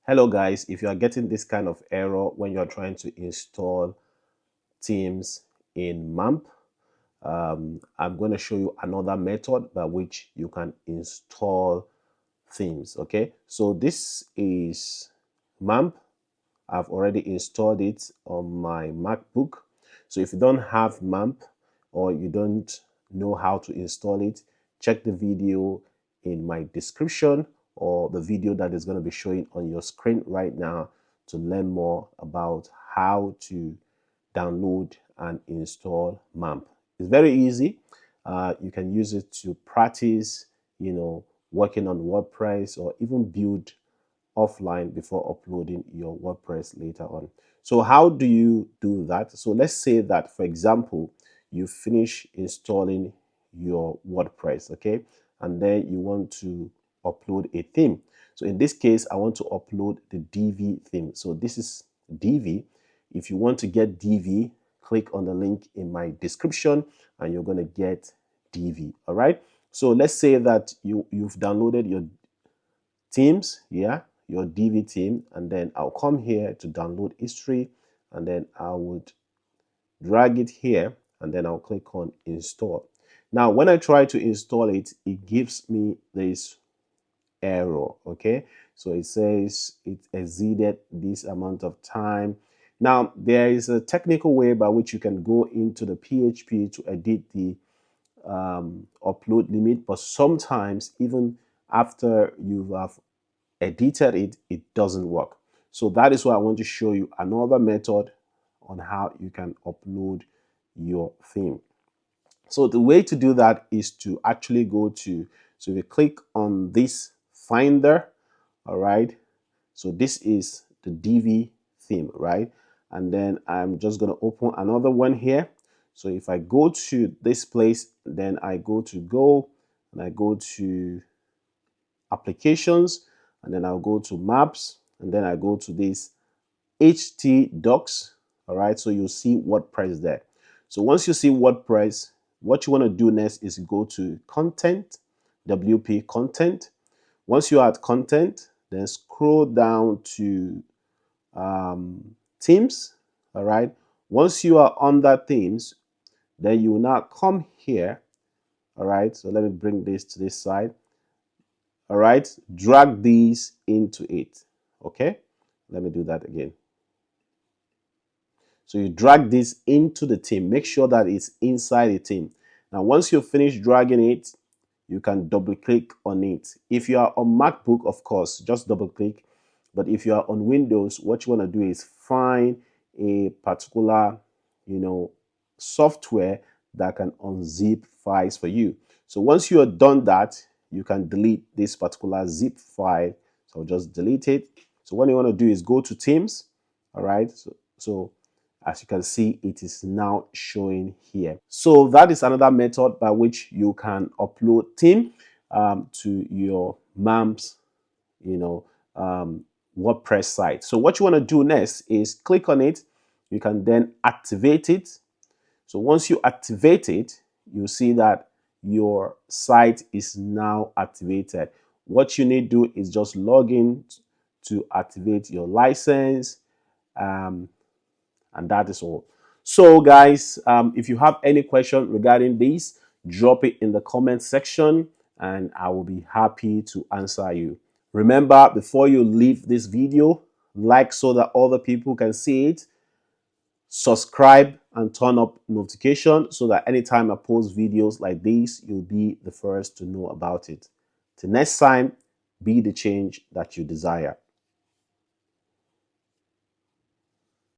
Hello guys, if you are getting this kind of error when you are trying to install themes in MAMP, I'm going to show you another method by which you can install themes. Okay, so this is MAMP. I've already installed it on my MacBook. So if you don't have MAMP or you don't know how to install it, check the video in my description or the video that is going to be showing on your screen right now to learn more about how to download and install MAMP. It's very easy. You can use it to practice, working on WordPress or even build offline before uploading your WordPress later on. So how do you do that? So let's say that, for example, you finish installing your WordPress, okay? And then you want to upload a theme. So in this case, I want to upload the Divi theme. So this is Divi. If you want to get Divi, click on the link in my description and you're going to get Divi, all right? So let's say that you've downloaded your themes, yeah, your Divi theme, and then I'll come here to download history, and then I would drag it here, and then I'll click on install. Now, when I try to install it, it gives me this error, okay? So it says it exceeded this amount of time. Now, there is a technical way by which you can go into the PHP to edit the upload limit, but sometimes even after you have edited it, it doesn't work. So that is why I want to show you another method on how you can upload your theme. So the way to do that is to actually go to, so we click on this finder, all right? So this is the Divi theme, right? And then I'm just going to open another one here. So if I go to this place, then I go to and I go to applications, and then I'll go to maps, and then I go to this HT docs. All right, so you'll see WordPress there. So once you see WordPress, what you want to do next is go to content, WP content. Once you are at content, then scroll down to themes. All right, once you are under themes, then you will now come here. All right, so let me bring this to this side. All right, drag these into it. Okay, let me do that again. So you drag this into the theme. Make sure that it's inside the theme. Now, once you finish dragging it, you can double click on it. If you are on MacBook, of course, just double click. But if you are on Windows, what you want to do is find a particular, software that can unzip files for you. So once you are done that, you can delete this particular zip file. So I'll just delete it. So what you want to do is go to themes. All right. So as you can see, it is now showing here. So that is another method by which you can upload theme to your MAMP's, WordPress site. So what you want to do next is click on it. You can then activate it. So once you activate it, you see that your site is now activated. What you need to do is just log in to activate your license, and that is all. So guys, if you have any question regarding this, drop it in the comment section and I will be happy to answer you. Remember, before you leave this video, like so that other people can see it, subscribe and turn up notification so that anytime I post videos like this, you'll be the first to know about it. Till next time, be the change that you desire.